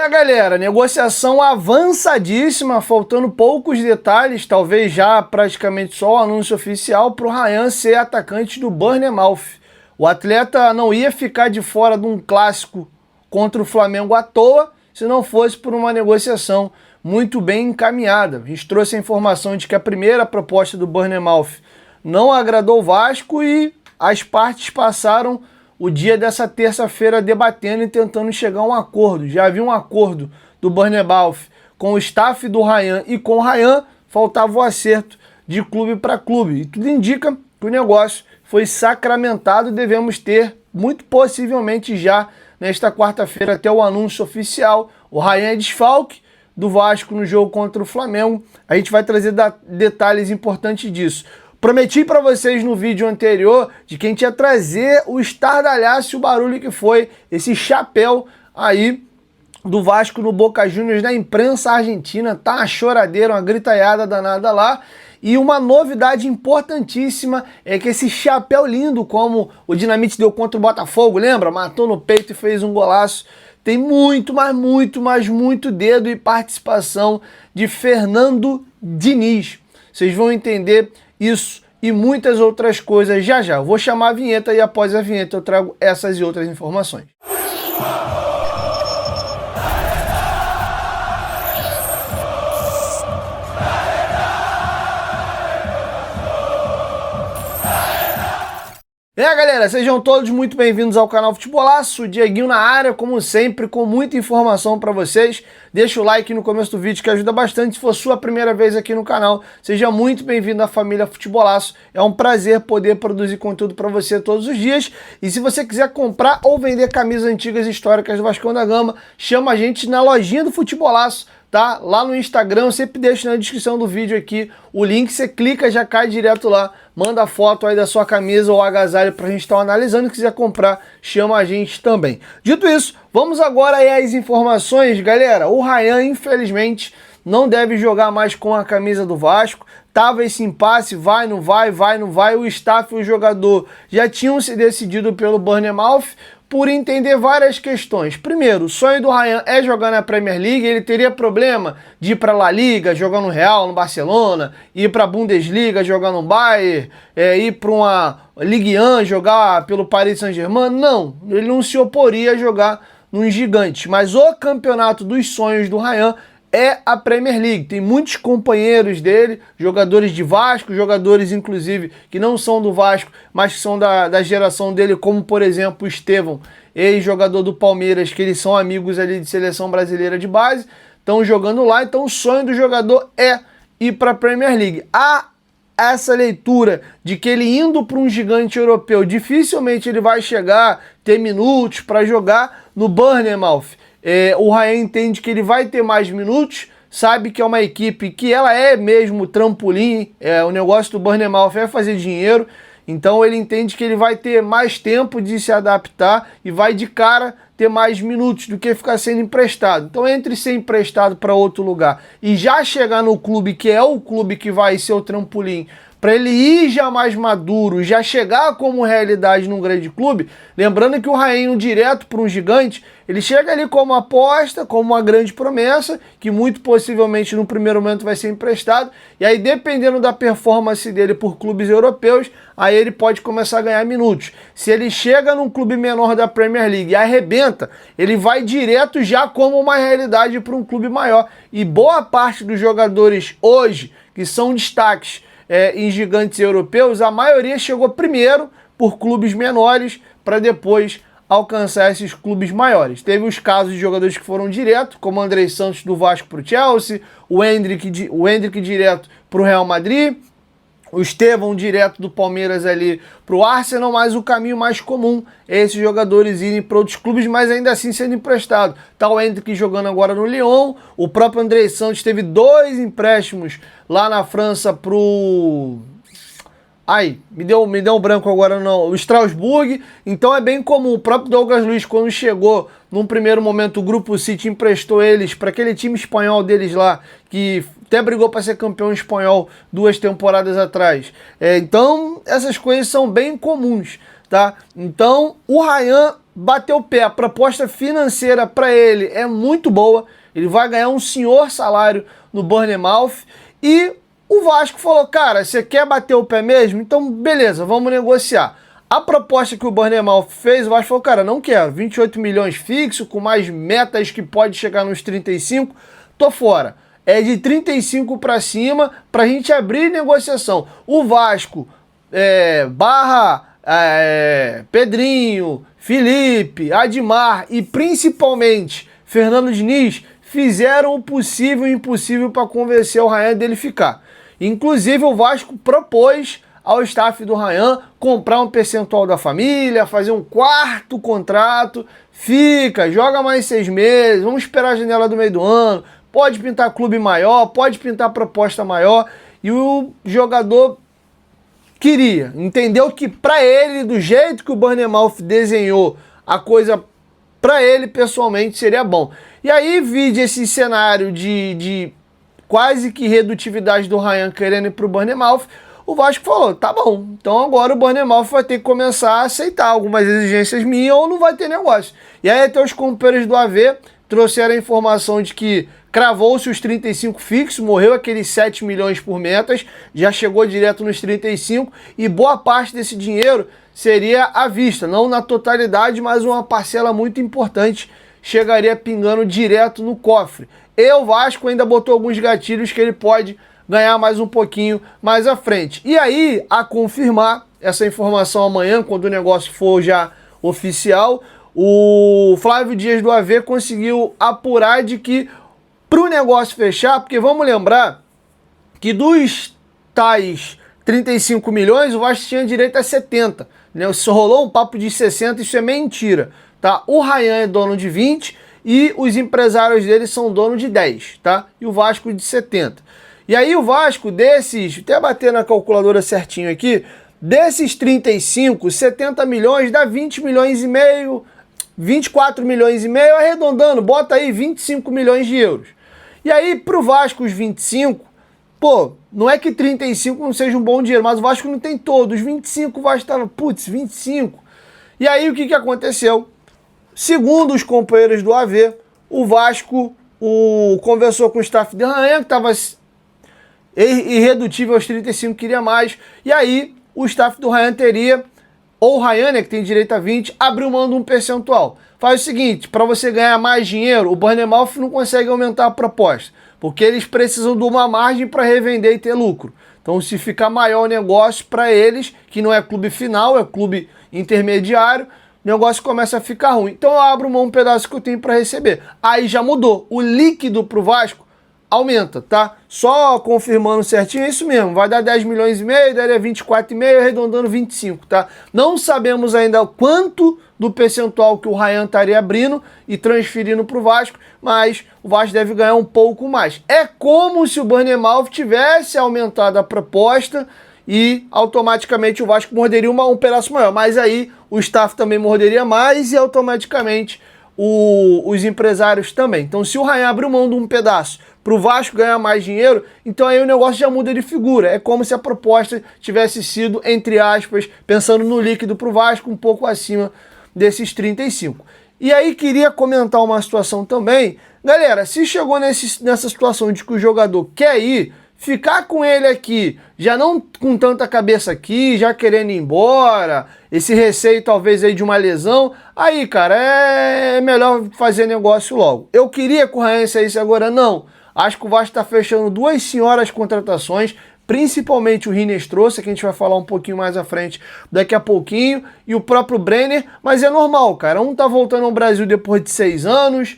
Galera, negociação avançadíssima, faltando poucos detalhes, talvez já praticamente só o anúncio oficial para o Ryan ser atacante do Bournemouth. O atleta não ia ficar de fora de um clássico contra o Flamengo à toa, se não fosse por uma negociação muito bem encaminhada. A gente trouxe a informação de que a primeira proposta do Bournemouth não agradou o Vasco e as partes passaram o dia dessa terça-feira debatendo e tentando chegar a um acordo. Já havia um acordo do Bournemouth com o staff do Ryan e com o Ryan, faltava o acerto de clube para clube. E tudo indica que o negócio foi sacramentado e devemos ter, muito possivelmente já nesta quarta-feira, até o anúncio oficial. O Ryan é desfalque do Vasco no jogo contra o Flamengo. A gente vai trazer detalhes importantes disso. Prometi para vocês no vídeo anterior de que a gente ia trazer o estardalhaço e o barulho que foi esse chapéu aí do Vasco no Boca Juniors na imprensa argentina. Tá uma choradeira, uma gritaiada danada lá. E uma novidade importantíssima é que esse chapéu lindo, como o Dinamite deu contra o Botafogo, lembra? Matou no peito e fez um golaço. Tem muito dedo e participação de Fernando Diniz. Vocês vão entender isso e muitas outras coisas já já. Eu vou chamar a vinheta e após a vinheta eu trago essas e outras informações. Galera, sejam todos muito bem-vindos ao canal Futebolaço, Dieguinho na área, como sempre, com muita informação para vocês. Deixa o like no começo do vídeo que ajuda bastante. Se for sua primeira vez aqui no canal, seja muito bem-vindo à família Futebolaço. É um prazer poder produzir conteúdo para você todos os dias. E se você quiser comprar ou vender camisas antigas históricas do Vascão da Gama, chama a gente na lojinha do Futebolaço. Tá? Lá no Instagram, eu sempre deixo na descrição do vídeo aqui o link, você clica, já cai direto lá, manda a foto aí da sua camisa ou agasalho pra gente estar analisando, se quiser comprar, chama a gente também. Dito isso, vamos agora aí às informações, galera. O Ryan, infelizmente, não deve jogar mais com a camisa do Vasco. Tava esse impasse, vai, não vai, vai, não vai. O staff e o jogador já tinham se decidido pelo Bournemouth, por entender várias questões. Primeiro, o sonho do Ryan é jogar na Premier League. Ele teria problema de ir para a La Liga, jogar no Real, no Barcelona, ir para a Bundesliga, jogar no Bayern, ir para uma Ligue 1, jogar pelo Paris Saint-Germain? Não, ele não se oporia a jogar num gigante. Mas o campeonato dos sonhos do Ryan é a Premier League. Tem muitos companheiros dele, jogadores de Vasco, jogadores inclusive que não são do Vasco, mas que são da geração dele, como por exemplo o Estevão, ex-jogador do Palmeiras, que eles são amigos ali de seleção brasileira de base, estão jogando lá. Então o sonho do jogador é ir para a Premier League. Há essa leitura de que ele indo para um gigante europeu, dificilmente ele vai chegar, ter minutos para jogar no Bournemouth. O Ryan entende que ele vai ter mais minutos, sabe que é uma equipe que ela é mesmo trampolim, o negócio do Bournemouth é fazer dinheiro, então ele entende que ele vai ter mais tempo de se adaptar e vai de cara ter mais minutos do que ficar sendo emprestado. Então entre ser emprestado para outro lugar e já chegar no clube que é o clube que vai ser o trampolim, para ele ir já mais maduro, já chegar como realidade num grande clube, lembrando que o Ryan indo direto para um gigante, ele chega ali como aposta, como uma grande promessa, que muito possivelmente no primeiro momento vai ser emprestado, e aí dependendo da performance dele por clubes europeus, aí ele pode começar a ganhar minutos. Se ele chega num clube menor da Premier League e arrebenta, ele vai direto já como uma realidade para um clube maior. E boa parte dos jogadores hoje, que são destaques, em gigantes europeus, a maioria chegou primeiro por clubes menores para depois alcançar esses clubes maiores. Teve os casos de jogadores que foram direto, como o Andrei Santos do Vasco para o Chelsea, o Endrick direto para o Real Madrid, o Estevão direto do Palmeiras ali para o Arsenal, mas o caminho mais comum é esses jogadores irem para outros clubes, mas ainda assim sendo emprestado. Tá o Endrick jogando agora no Lyon, o próprio Andrei Santos teve 2 empréstimos lá na França pro... me deu um branco agora, não. O Strasbourg. Então é bem comum. O próprio Douglas Luiz, quando chegou, num primeiro momento, o Grupo City emprestou eles para aquele time espanhol deles lá, que até brigou para ser campeão espanhol 2 temporadas atrás. Então, essas coisas são bem comuns, tá? Então, o Ryan bateu o pé, a proposta financeira para ele é muito boa, ele vai ganhar um senhor salário no Bournemouth, e o Vasco falou, cara, você quer bater o pé mesmo? Então beleza, vamos negociar. A proposta que o Bournemouth fez, o Vasco falou, cara, não quero, 28 milhões fixo, com mais metas que pode chegar nos 35, tô fora. É de 35 para cima, pra gente abrir negociação. O Vasco, Pedrinho, Felipe, Admar e principalmente Fernando Diniz fizeram o possível e o impossível para convencer o Ryan dele ficar. Inclusive o Vasco propôs ao staff do Ryan comprar um percentual da família, fazer um quarto contrato, fica, joga mais 6 meses, vamos esperar a janela do meio do ano, pode pintar clube maior, pode pintar proposta maior, e o jogador queria, entendeu que para ele, do jeito que o Bournemouth desenhou a coisa, para ele pessoalmente seria bom. E aí, vide esse cenário de quase que redutividade do Ryan querendo ir pro Bournemouth, o Vasco falou, tá bom, então agora o Bournemouth vai ter que começar a aceitar algumas exigências minhas ou não vai ter negócio. E aí até os companheiros do AV trouxeram a informação de que cravou-se os 35 fixos, morreu aqueles 7 milhões por metas, já chegou direto nos 35 e boa parte desse dinheiro seria à vista, não na totalidade, mas uma parcela muito importante chegaria pingando direto no cofre. E o Vasco ainda botou alguns gatilhos que ele pode ganhar mais um pouquinho mais à frente. E aí, a confirmar essa informação amanhã, quando o negócio for já oficial, o Flávio Dias do AV conseguiu apurar de que para o negócio fechar, porque vamos lembrar que dos tais 35 milhões, o Vasco tinha direito a 70. Né? Se rolou um papo de 60, isso é mentira. Tá? O Ryan é dono de 20 e os empresários dele são dono de 10. Tá? E o Vasco de 70. E aí o Vasco desses, até bater na calculadora certinho aqui, desses 35, 70 milhões dá 20 milhões e meio, 24 milhões e meio, arredondando, bota aí 25 milhões de euros. E aí pro Vasco os 25, pô, não é que 35 não seja um bom dinheiro, mas o Vasco não tem todos, os 25 o Vasco tava, putz, 25. E aí o que aconteceu? Segundo os companheiros do AV, o Vasco conversou com o staff de Ryan, que estava irredutível aos 35, queria mais. E aí o staff do Ryan teria, ou o Ryan, né, que tem direito a 20, abriu mão de um percentual. Faz o seguinte, para você ganhar mais dinheiro, o Bournemouth não consegue aumentar a proposta, porque eles precisam de uma margem para revender e ter lucro. Então se ficar maior o negócio para eles, que não é clube final, é clube intermediário, o negócio começa a ficar ruim. Então eu abro mão um pedaço que eu tenho para receber. Aí já mudou. O líquido pro Vasco aumenta, tá? Só confirmando certinho, é isso mesmo. Vai dar 10 milhões e meio, daria 24,5, arredondando 25, tá? Não sabemos ainda quanto do percentual que o Ryan estaria abrindo e transferindo pro Vasco, mas o Vasco deve ganhar um pouco mais. É como se o Bournemouth tivesse aumentado a proposta e automaticamente o Vasco morderia um pedaço maior. Mas aí o staff também morderia mais e automaticamente os empresários também. Então se o Ryan abriu mão de um pedaço para o Vasco ganhar mais dinheiro, então aí o negócio já muda de figura. É como se a proposta tivesse sido, entre aspas, pensando no líquido para o Vasco, um pouco acima desses 35. E aí queria comentar uma situação também. Galera, se chegou nessa situação de que o jogador quer ir, ficar com ele aqui, já não com tanta cabeça aqui, já querendo ir embora, esse receio talvez aí de uma lesão, aí, cara, é melhor fazer negócio logo. Eu queria que o Ryan saísse agora, não. Acho que o Vasco está fechando duas senhoras contratações, principalmente o Hinestrosa, que a gente vai falar um pouquinho mais à frente daqui a pouquinho, e o próprio Brenner, mas é normal, cara. Um tá voltando ao Brasil depois de 6 anos,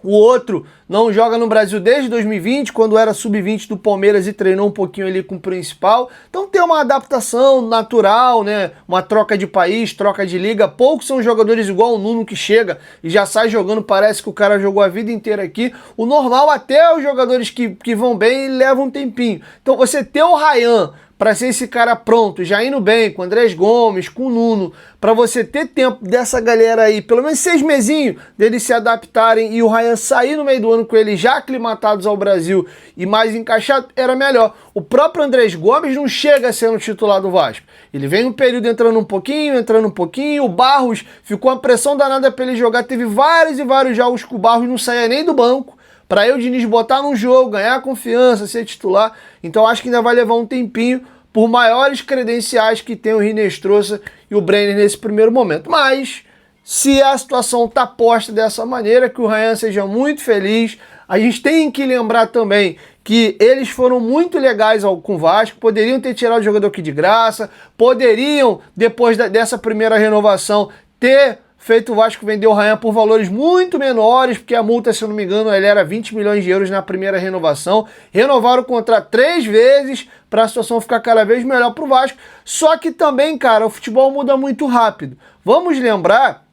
o outro não joga no Brasil desde 2020, quando era sub-20 do Palmeiras e treinou um pouquinho ali com o principal. Então tem uma adaptação natural, né? Uma troca de país, troca de liga. Poucos são jogadores igual o Nuno que chega e já sai jogando, parece que o cara jogou a vida inteira aqui. O normal até os jogadores que vão bem levam um tempinho. Então você ter o Ryan para ser esse cara pronto, já indo bem, com o Andrés Gomes, com o Nuno, para você ter tempo dessa galera aí, pelo menos 6 mesinhos, deles se adaptarem e o Ryan sair no meio do ano com eles já aclimatados ao Brasil e mais encaixado, era melhor. O próprio Andrés Gomes não chega sendo titular do Vasco. Ele vem um período entrando um pouquinho, o Barros ficou uma pressão danada para ele jogar, teve vários e vários jogos que o Barros não saía nem do banco, para o Diniz botar num jogo, ganhar confiança, ser titular. Então acho que ainda vai levar um tempinho, por maiores credenciais que tem o Hinestrosa e o Brenner nesse primeiro momento. Mas, se a situação está posta dessa maneira, que o Ryan seja muito feliz. A gente tem que lembrar também que eles foram muito legais com o Vasco, poderiam ter tirado o jogador aqui de graça, poderiam, depois dessa primeira renovação, ter feito o Vasco vender o Ryan por valores muito menores, porque a multa, se eu não me engano, ele era 20 milhões de euros na primeira renovação. Renovaram o contrato 3 vezes para a situação ficar cada vez melhor para o Vasco. Só que também, cara, o futebol muda muito rápido. Vamos lembrar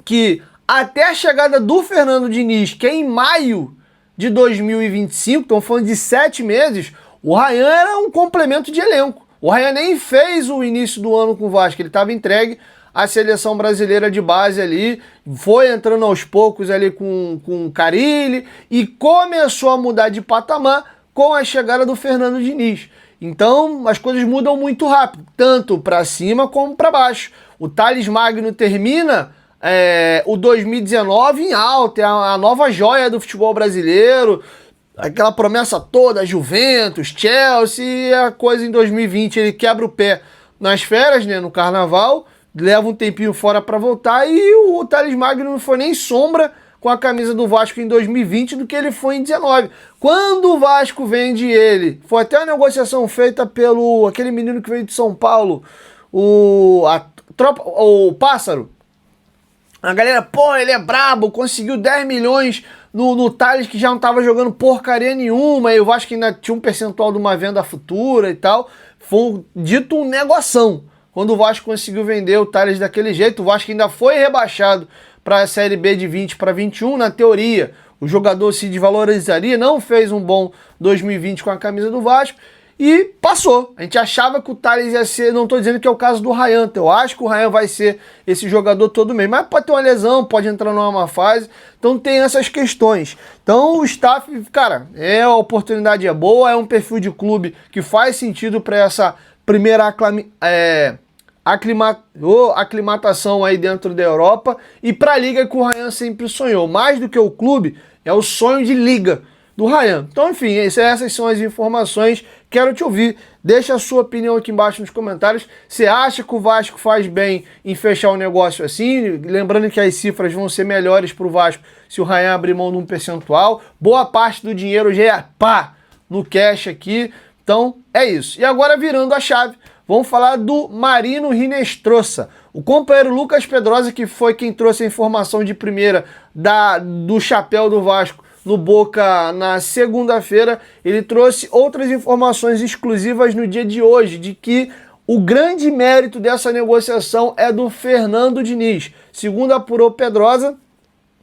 que até a chegada do Fernando Diniz, que é em maio de 2025, estão falando de 7 meses, o Ryan era um complemento de elenco. O Ryan nem fez o início do ano com o Vasco, ele estava entregue a seleção brasileira de base ali, foi entrando aos poucos ali com o Carille e começou a mudar de patamar com a chegada do Fernando Diniz. Então as coisas mudam muito rápido, tanto para cima como para baixo. O Thales Magno termina o 2019 em alta, é a nova joia do futebol brasileiro, aquela promessa toda, Juventus, Chelsea, a coisa em 2020 ele quebra o pé nas férias, né, no carnaval, leva um tempinho fora para voltar e o Thales Magno não foi nem sombra com a camisa do Vasco em 2020 do que ele foi em 19. Quando o Vasco vende ele, foi até uma negociação feita pelo aquele menino que veio de São Paulo, o Pássaro. A galera, pô, ele é brabo, conseguiu 10 milhões no Thales que já não tava jogando porcaria nenhuma, e o Vasco ainda tinha um percentual de uma venda futura e tal. Foi dito um negoção. Quando o Vasco conseguiu vender o Thales daquele jeito, o Vasco ainda foi rebaixado para a Série B de 20 para 21. Na teoria, o jogador se desvalorizaria, não fez um bom 2020 com a camisa do Vasco e passou. A gente achava que o Thales ia ser, não estou dizendo que é o caso do Ryan, eu acho que o Ryan vai ser esse jogador todo mês, mas pode ter uma lesão, pode entrar numa má fase, então tem essas questões. Então o staff, cara, a oportunidade é boa, é um perfil de clube que faz sentido para essa primeira aclimatação aí dentro da Europa e para a liga que o Ryan sempre sonhou. Mais do que o clube, é o sonho de liga do Ryan. Então, enfim, essas são as informações. Quero te ouvir. Deixa a sua opinião aqui embaixo nos comentários. Você acha que o Vasco faz bem em fechar o negócio assim? Lembrando que as cifras vão ser melhores para o Vasco se o Ryan abrir mão de um percentual. Boa parte do dinheiro já é no cash aqui. Então, é isso. E agora, virando a chave, vamos falar do Marino Hinestrosa. O companheiro Lucas Pedrosa, que foi quem trouxe a informação de primeira do chapéu do Vasco no Boca na segunda-feira, ele trouxe outras informações exclusivas no dia de hoje, de que o grande mérito dessa negociação é do Fernando Diniz. Segundo apurou Pedrosa,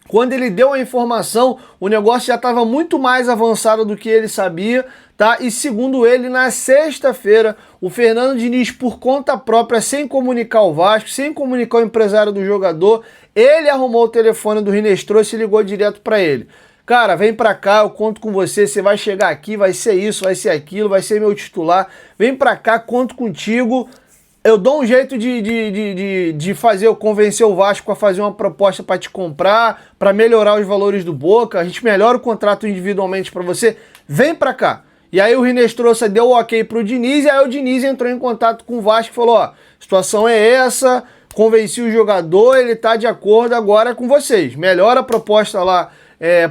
quando ele deu a informação, o negócio já estava muito mais avançado do que ele sabia, tá? E segundo ele, na sexta-feira, o Fernando Diniz, por conta própria, sem comunicar o Vasco, sem comunicar o empresário do jogador, ele arrumou o telefone do Hinestrosa e ligou direto para ele. Cara, vem pra cá, eu conto com você, você vai chegar aqui, vai ser isso, vai ser aquilo, vai ser meu titular. Vem pra cá, conto contigo. Eu dou um jeito de convencer o Vasco a fazer uma proposta para te comprar, para melhorar os valores do Boca. A gente melhora o contrato individualmente para você. Vem pra cá. E aí o Hinestrosa deu o ok pro Diniz, e aí o Diniz entrou em contato com o Vasco e falou, ó, situação é essa, convenci o jogador, ele tá de acordo agora com vocês. Melhora a proposta lá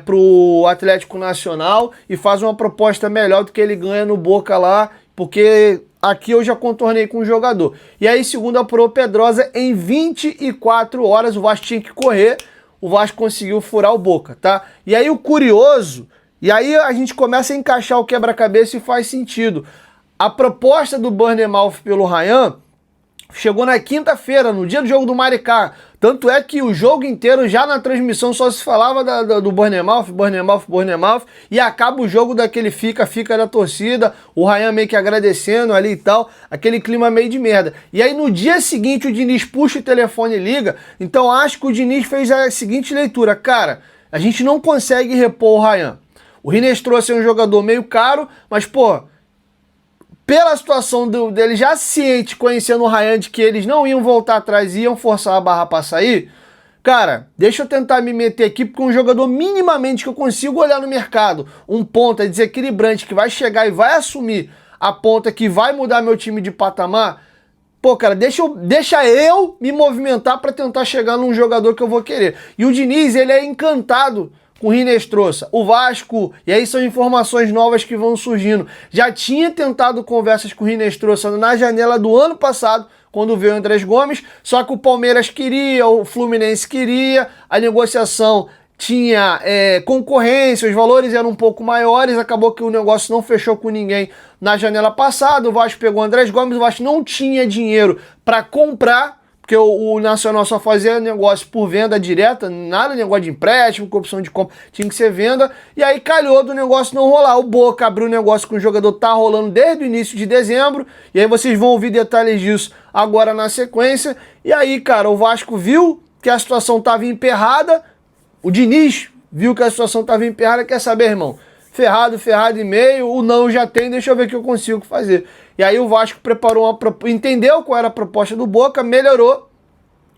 pro Atlético Nacional e faz uma proposta melhor do que ele ganha no Boca lá, porque aqui eu já contornei com o jogador. E aí, segundo a Pro Pedrosa, em 24 horas o Vasco tinha que correr, o Vasco conseguiu furar o Boca, tá? E aí o curioso, e aí a gente começa a encaixar o quebra-cabeça e faz sentido. A proposta do Bournemouth pelo Ryan, chegou na quinta-feira, no dia do jogo do Maricá. Tanto é que o jogo inteiro, já na transmissão, só se falava do Bournemouth, e acaba o jogo daquele fica da torcida, o Ryan meio que agradecendo ali e tal, aquele clima meio de merda. E aí no dia seguinte o Diniz puxa o telefone e liga, então acho que o Diniz fez a seguinte leitura: cara, a gente não consegue repor o Ryan. O Rinestrouxa trouxe um jogador meio caro, mas pô, pela situação dele já ciente, conhecendo o Ryan, de que eles não iam voltar atrás e iam forçar a barra para sair, cara, deixa eu tentar me meter aqui, porque um jogador minimamente que eu consigo olhar no mercado, um ponta desequilibrante que vai chegar e vai assumir a ponta que vai mudar meu time de patamar, pô, cara, deixa eu me movimentar para tentar chegar num jogador que eu vou querer. E o Diniz, ele é encantado com o Rinestrouxa. O Vasco, e aí são informações novas que vão surgindo, já tinha tentado conversas com o Rinestrouxa na janela do ano passado, quando veio o Andrés Gomes, só que o Palmeiras queria, o Fluminense queria, a negociação tinha concorrência, os valores eram um pouco maiores, acabou que o negócio não fechou com ninguém na janela passada, o Vasco pegou o Andrés Gomes, o Vasco não tinha dinheiro para comprar, porque o Nacional só fazia negócio por venda direta, nada de negócio de empréstimo, com opção de compra, tinha que ser venda, e aí calhou do negócio não rolar. O Boca abriu o negócio com o jogador, tá rolando desde o início de dezembro, e aí vocês vão ouvir detalhes disso agora na sequência, e aí, cara, o Vasco viu que a situação tava emperrada, o Diniz viu que a situação tava emperrada, quer saber, irmão? Ferrado e meio, o não já tem, deixa eu ver o que eu consigo fazer. E aí o Vasco preparou entendeu qual era a proposta do Boca, melhorou,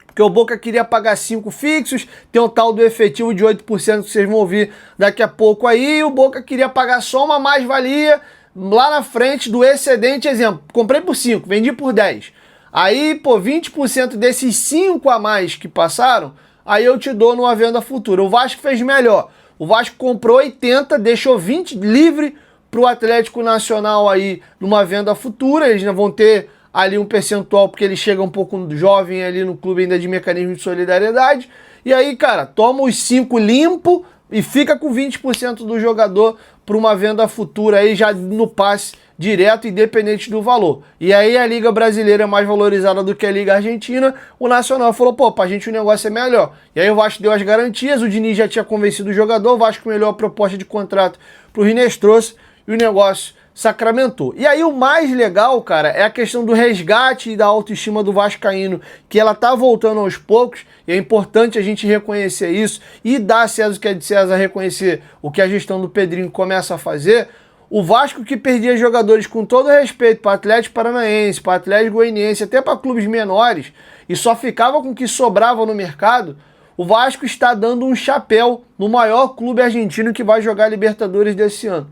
porque o Boca queria pagar 5 fixos, tem um tal do efetivo de 8% que vocês vão ouvir daqui a pouco aí, e o Boca queria pagar só uma mais-valia lá na frente do excedente, exemplo, comprei por 5, vendi por 10. Aí, pô, 20% desses 5 a mais que passaram, aí eu te dou numa venda futura. O Vasco fez melhor. O Vasco comprou 80, deixou 20 livre para o Atlético Nacional aí numa venda futura. Eles não vão ter ali um percentual porque ele chega um pouco jovem ali no clube ainda de mecanismo de solidariedade. E aí, cara, toma os 5 limpo e fica com 20% do jogador para uma venda futura aí já no passe direto, independente do valor. E aí a Liga Brasileira é mais valorizada do que a Liga Argentina, o Nacional falou, pô, pra gente o negócio é melhor. E aí o Vasco deu as garantias, o Diniz já tinha convencido o jogador, o Vasco melhorou a proposta de contrato pro Rinestrouxa e o negócio sacramentou. E aí o mais legal, cara, é a questão do resgate e da autoestima do vascaíno, que ela tá voltando aos poucos, e é importante a gente reconhecer isso e dar a César o que é de César, reconhecer o que a gestão do Pedrinho começa a fazer. O Vasco, que perdia jogadores com todo respeito para Atlético Paranaense, para Atlético Goianiense, até para clubes menores, e só ficava com o que sobrava no mercado, o Vasco está dando um chapéu no maior clube argentino que vai jogar Libertadores desse ano.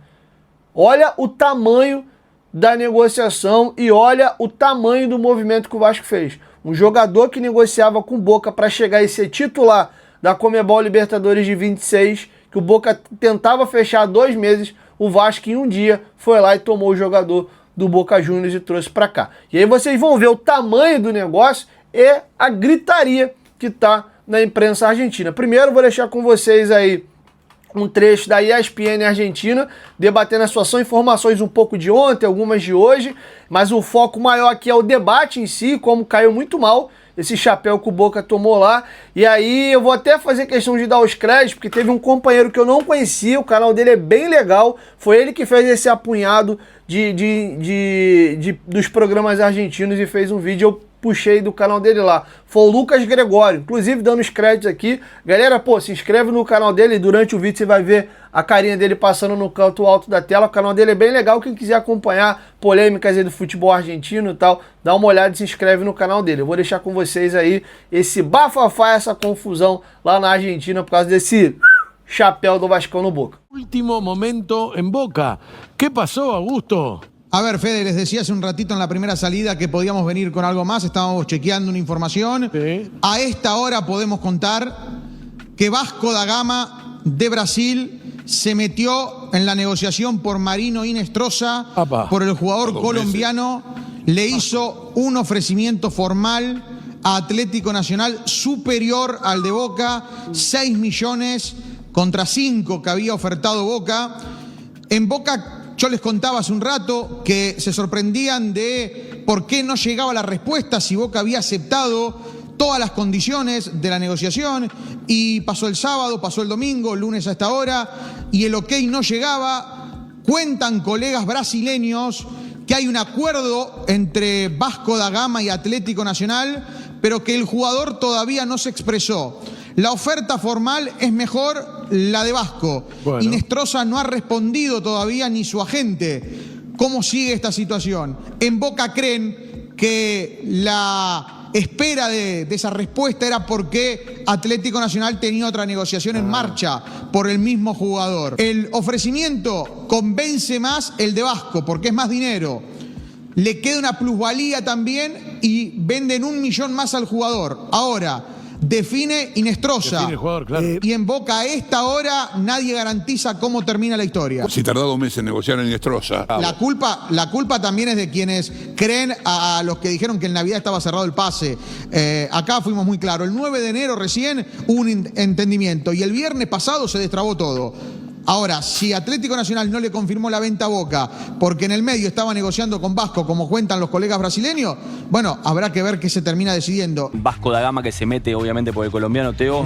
Olha o tamanho da negociação e olha o tamanho do movimento que o Vasco fez. Um jogador que negociava com o Boca para chegar e ser titular da Conmebol Libertadores de 26, que o Boca tentava fechar há 2 meses, o Vasco em um dia foi lá e tomou o jogador do Boca Juniors e trouxe para cá. E aí vocês vão ver o tamanho do negócio e a gritaria que tá na imprensa argentina. Primeiro vou deixar com vocês aí um trecho da ESPN Argentina, debatendo a situação, informações um pouco de ontem, algumas de hoje, mas o foco maior aqui é o debate em si, como caiu muito mal esse chapéu que o Boca tomou lá. E aí eu vou até fazer questão de dar os créditos, porque teve um companheiro que eu não conhecia, o canal dele é bem legal, foi ele que fez esse apunhado dos programas argentinos e fez um vídeo, eu puxei do canal dele lá. Foi o Lucas Gregório, inclusive dando os créditos aqui. Galera, pô, se inscreve no canal dele e durante o vídeo você vai ver a carinha dele passando no canto alto da tela. O canal dele é bem legal, quem quiser acompanhar polêmicas aí do futebol argentino e tal, dá uma olhada e se inscreve no canal dele. Eu vou deixar com vocês aí esse bafafá, essa confusão lá na Argentina por causa desse chapéu do Vascão no Boca. Último momento en Boca. ¿Qué pasó, Augusto? A ver, Fede, les decía hace un ratito en la primera salida que podíamos venir con algo más, estábamos chequeando una información. Sí. A esta hora podemos contar que Vasco da Gama de Brasil se metió en la negociación por Marino Rinestrouxa, por el jugador colombiano, le hizo un ofrecimiento formal a Atlético Nacional superior al de Boca, 6 millones contra 5 que había ofertado Boca. En Boca, yo les contaba hace un rato que se sorprendían de por qué no llegaba la respuesta si Boca había aceptado todas las condiciones de la negociación, y pasó el sábado, pasó el domingo, lunes a esta hora, y el ok no llegaba. Cuentan colegas brasileños que hay un acuerdo entre Vasco da Gama y Atlético Nacional, pero que el jugador todavía no se expresó. La oferta formal es mejor la de Vasco. Bueno. Inestrosa no ha respondido todavía, ni su agente. ¿Cómo sigue esta situación? En Boca creen que la espera de esa respuesta era porque Atlético Nacional tenía otra negociación en marcha por el mismo jugador. El ofrecimiento convence más el de Vasco porque es más dinero. Le queda una plusvalía también y venden 1 millón más al jugador. Ahora, define Inestrosa. Define el jugador, claro. Y en Boca a esta hora nadie garantiza cómo termina la historia. Si tardó 2 meses en negociar en Inestrosa. La culpa también es de quienes creen a los que dijeron que en Navidad estaba cerrado el pase. Acá fuimos muy claros. El 9 de enero recién hubo un entendimiento y el viernes pasado se destrabó todo. Ahora, si Atlético Nacional no le confirmó la venta a Boca porque en el medio estaba negociando con Vasco, como cuentan los colegas brasileños, bueno, habrá que ver qué se termina decidiendo. Vasco da Gama que se mete obviamente por el colombiano Teo.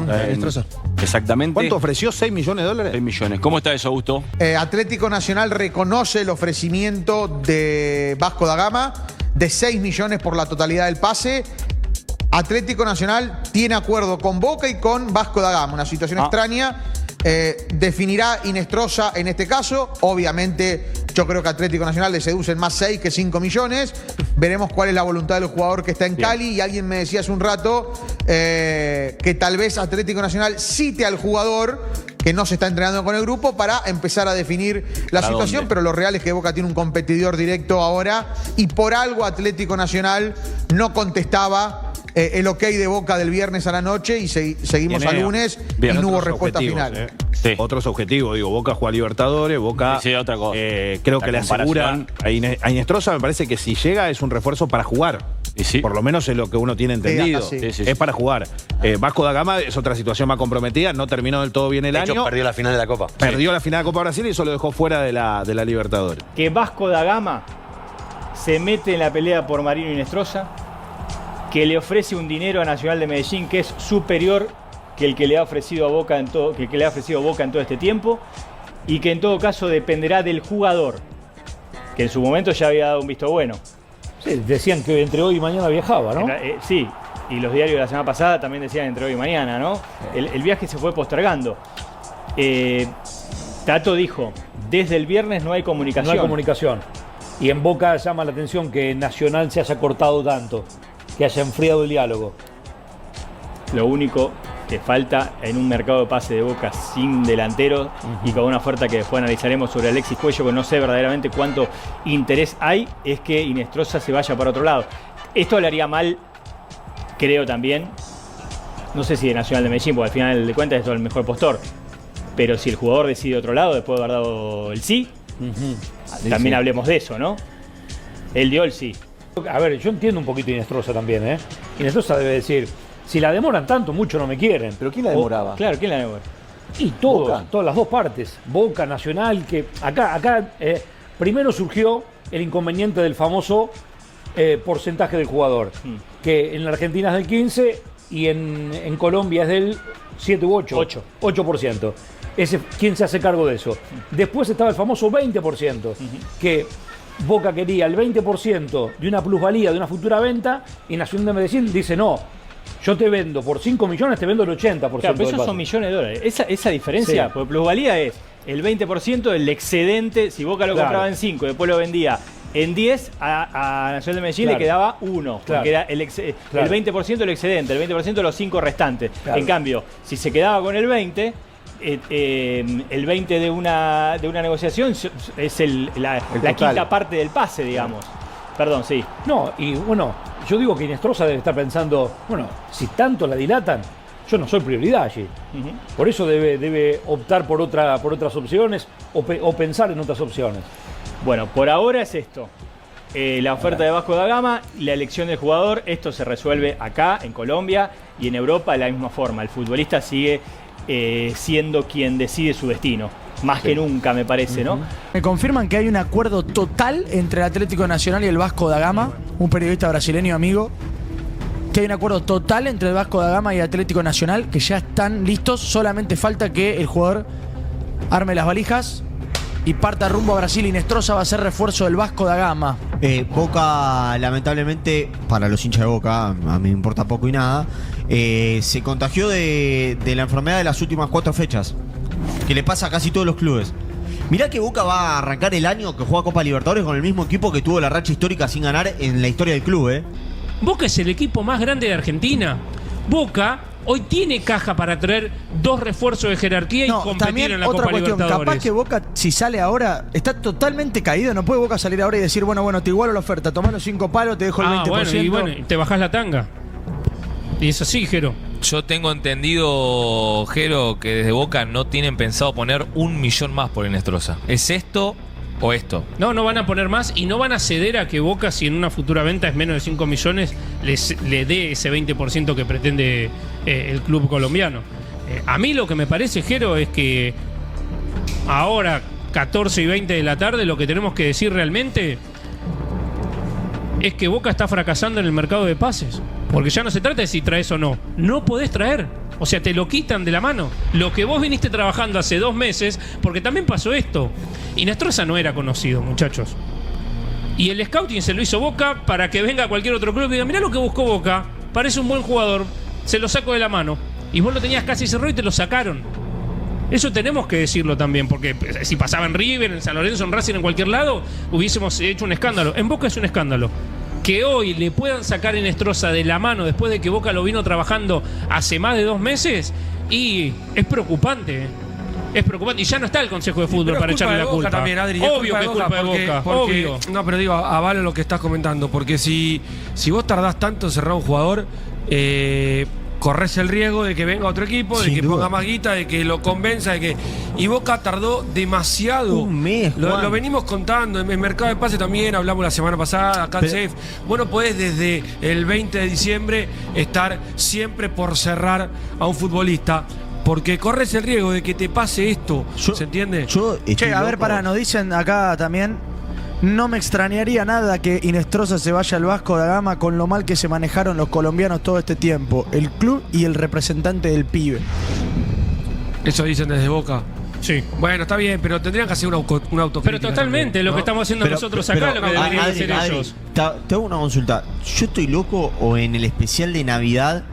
Exactamente. ¿Cuánto ofreció? ¿6 millones de dólares? 6 millones. ¿Cómo está eso, Augusto? Atlético Nacional reconoce el ofrecimiento de Vasco da Gama de 6 millones por la totalidad del pase. Atlético Nacional tiene acuerdo con Boca y con Vasco da Gama, una situación extraña. Definirá Inestrosa en este caso. Obviamente yo creo que Atlético Nacional le seducen más 6 que 5 millones. Veremos cuál es la voluntad del jugador que está en Cali. Y alguien me decía hace un rato que tal vez Atlético Nacional cite al jugador que no se está entrenando con el grupo para empezar a definir la situación. Pero lo real es que Boca tiene un competidor directo ahora y por algo Atlético Nacional no contestaba el ok de Boca del viernes a la noche y seguimos al lunes y no hubo respuesta final. Sí. Otros objetivos, digo, Boca juega a Libertadores, Boca otra cosa. Creo que le asegura a Inestrosa, me parece que si llega es un refuerzo para jugar. Por lo menos es lo que uno tiene entendido. Es para jugar. Vasco da Gama es otra situación más comprometida, no terminó del todo bien el año. De hecho, perdió la final de la Copa. Perdió la final de la Copa Brasil y eso lo dejó fuera de la Libertadores. Que Vasco da Gama se mete en la pelea por Marino Inestrosa, que le ofrece un dinero a Nacional de Medellín que es superior que el que le ha ofrecido a Boca en todo, este tiempo, y que en todo caso dependerá del jugador, que en su momento ya había dado un visto bueno. Sí, decían que entre hoy y mañana viajaba, ¿no? Sí, y los diarios de la semana pasada también decían entre hoy y mañana, ¿no? El viaje se fue postergando. Tato dijo, desde el viernes no hay comunicación. No hay comunicación. Y en Boca llama la atención que Nacional se haya cortado tanto, que haya enfriado el diálogo. Lo único que falta en un mercado de pase de Boca sin delantero y con una oferta que después analizaremos sobre Alexis Cuello, que no sé verdaderamente cuánto interés hay, es que Inestrosa se vaya para otro lado. Esto le haría mal, creo también, no sé si de Nacional de Medellín, porque al final de cuentas es el mejor postor, pero si el jugador decide otro lado después de haber dado el sí, también hablemos de eso, ¿no? Él dio el sí. A ver, yo entiendo un poquito Inestrosa también, ¿eh? Inestrosa debe decir, si la demoran tanto, mucho no me quieren. ¿Pero quién la demoraba? Claro, ¿quién la demora? Y todas las dos partes. Boca, Nacional, que acá primero surgió el inconveniente del famoso porcentaje del jugador, que en la Argentina es del 15 y en Colombia es del 7 u 8%. ¿Quién se hace cargo de eso? Después estaba el famoso 20%, que Boca quería el 20% de una plusvalía de una futura venta y Nacional de Medellín dice no, yo te vendo por 5 millones, te vendo el 80%. Claro, pero esos son millones de dólares. Esa diferencia, porque plusvalía es el 20% del excedente. Si Boca lo compraba en 5 y después lo vendía en 10, a Nacional de Medellín le quedaba 1, porque era el 20% del excedente, el 20% de los 5 restantes. En cambio, si se quedaba con el 20%, el 20 de una negociación es la quinta parte del pase, digamos. Perdón, sí. No, y bueno, yo digo que Inestrosa debe estar pensando, bueno, si tanto la dilatan, yo no soy prioridad allí. Por eso debe optar por otras opciones o pensar en otras opciones. Bueno, por ahora es esto. La oferta de Vasco da Gama, la elección del jugador, esto se resuelve acá, en Colombia, y en Europa de la misma forma. El futbolista sigue siendo quien decide su destino. más que nunca, me parece, ¿no? Me confirman que hay un acuerdo total entre el Atlético Nacional y el Vasco da Gama, un periodista brasileño amigo, que hay un acuerdo total entre el Vasco da Gama y el Atlético Nacional, que ya están listos, solamente falta que el jugador arme las valijas y parta rumbo a Brasil. Inestrosa va a ser refuerzo del Vasco da Gama. Boca, lamentablemente, para los hinchas de Boca, a mí me importa poco y nada, se contagió de la enfermedad de las últimas 4 fechas, que le pasa a casi todos los clubes. Mirá que Boca va a arrancar el año que juega Copa Libertadores con el mismo equipo que tuvo la racha histórica sin ganar en la historia del club, Boca es el equipo más grande de Argentina. Boca hoy tiene caja para traer 2 refuerzos de jerarquía y competir en la otra Copa cuestión, Libertadores. capaz que Boca, si sale ahora, está totalmente caído. No puede Boca salir ahora y decir, bueno, te igualo la oferta, tomá los 5 palos, te dejo el 20%. Bueno, y te bajás la tanga. Y es así, Jero. Yo tengo entendido, Jero, que desde Boca no tienen pensado poner 1 millón más por Inestrosa. ¿Es esto o esto? No van a poner más y no van a ceder a que Boca, si en una futura venta es menos de 5 millones, le dé ese 20% que pretende el club colombiano. A mí lo que me parece, Jero, es que ahora, 14 y 20 de la tarde, lo que tenemos que decir realmente es que Boca está fracasando en el mercado de pases. Porque ya no se trata de si traes o no. No podés traer. O sea, te lo quitan de la mano. Lo que vos viniste trabajando hace 2 meses, porque también pasó esto. Inestrosa no era conocido, muchachos. Y el scouting se lo hizo Boca para que venga cualquier otro club y diga, mirá lo que buscó Boca, parece un buen jugador, se lo saco de la mano. Y vos lo tenías casi cerrado y te lo sacaron. Eso tenemos que decirlo también, porque si pasaba en River, en San Lorenzo, en Racing, en cualquier lado, hubiésemos hecho un escándalo. En Boca es un escándalo. Que hoy le puedan sacar a Inestrosa de la mano después de que Boca lo vino trabajando hace más de 2 meses, y es preocupante. Es preocupante. Y ya no está el Consejo de Fútbol para echarle la culpa. También, Adri, obvio que es culpa de Boca. Obvio. No, pero digo, avalo lo que estás comentando. Porque si vos tardás tanto en cerrar un jugador, corres el riesgo de que venga otro equipo, de que ponga más guita, de que lo convenza, de que... Y Boca tardó demasiado. Un mes, lo venimos contando. En mercado de pase también, hablamos la semana pasada, acá en Safe. Bueno, podés desde el 20 de diciembre estar siempre por cerrar a un futbolista. Porque corres el riesgo de que te pase esto. ¿Se entiende? Che, a ver, nos dicen acá también. No me extrañaría nada que Inestrosa se vaya al Vasco da Gama con lo mal que se manejaron los colombianos todo este tiempo. El club y el representante del pibe. Eso dicen desde Boca. Sí. Bueno, está bien, pero tendrían que hacer una autocrítica. Pero totalmente, también, ¿no? Lo que estamos haciendo nosotros acá, lo que deberían hacer ellos. Te hago una consulta. ¿Yo estoy loco o en el especial de Navidad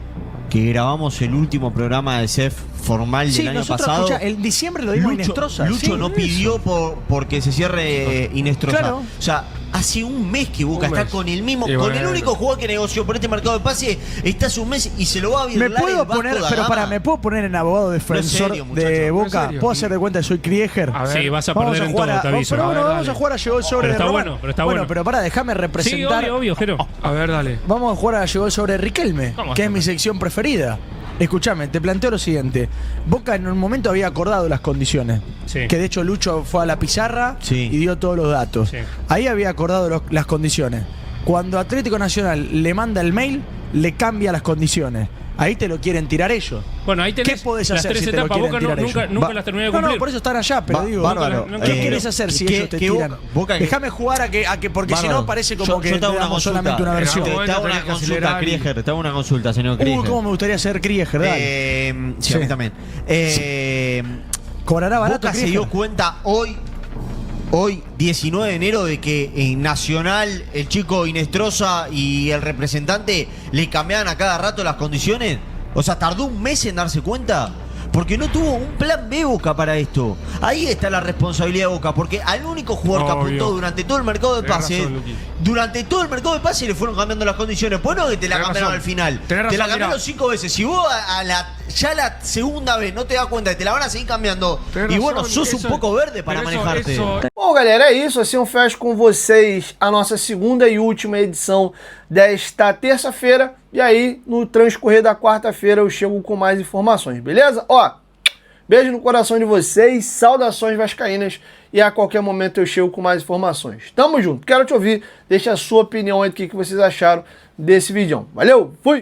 que grabamos el último programa de CEF formal del año pasado? Escucha, en diciembre lo dimos a Inestrosa. Lucho no pidió porque se cierre Inestrosa. Claro. O sea, hace un mes que Boca está con el mismo, con el único jugador que negoció por este mercado de pase, está hace un mes y se lo va a virlar. ¿Me puedo poner en abogado defensor de Boca? ¿Puedo hacer de cuenta que soy Krieger? Sí, vas a perder en todo, te aviso. Vamos a jugar a Llegó el sobre de Román. Pero está bueno. Pero déjame representar. Sí, obvio, Jero. A ver, dale. Vamos a jugar a Llegó el sobre de Riquelme, que es mi sección preferida. Escuchame, te planteo lo siguiente. Boca en un momento había acordado las condiciones. Sí. Que de hecho Lucho fue a la pizarra y dio todos los datos. Sí. Ahí había acordado las condiciones. Cuando Atlético Nacional le manda el mail, le cambia las condiciones. Ahí te lo quieren tirar ellos. Bueno, ahí tenés ¿Qué podés las hacer 3 si te lo etapas. quieren Boca tirar ellos? nunca las terminé de cumplir. No, por eso están allá, pero digo, ¿qué quieres hacer si ellos te tiran? Déjame jugar a que porque si no parece como que te damos solamente una versión. Te hago una consulta, Krieger. Te hago una consulta, señor Krieger. ¿Cómo me gustaría ser Krieger? Dale. Sí, a mí también. ¿Cobrará barato Boca se dio cuenta hoy, 19 de enero, de que en Nacional el chico Inestrosa y el representante le cambiaban a cada rato las condiciones? O sea, tardó un mes en darse cuenta. Porque no tuvo un plan B Boca para esto. Ahí está la responsabilidad de Boca. Porque al único jugador que apuntó durante todo el mercado de pases, le fueron cambiando las condiciones. Pues no que te la cambiaron al final. Te la cambiaron 5 veces. Si vos ya la segunda vez no te das cuenta que te la van a seguir cambiando, e bueno, sos um pouco verde para manejarte. Bom, galera, é isso. Assim eu fecho com vocês a nossa segunda e última edição desta terça-feira. E aí, no transcorrer da quarta-feira, eu chego com mais informações, beleza? Ó, beijo no coração de vocês, saudações vascaínas, e a qualquer momento eu chego com mais informações. Tamo junto, quero te ouvir, deixa a sua opinião aí do que vocês acharam desse vídeo. Valeu, fui!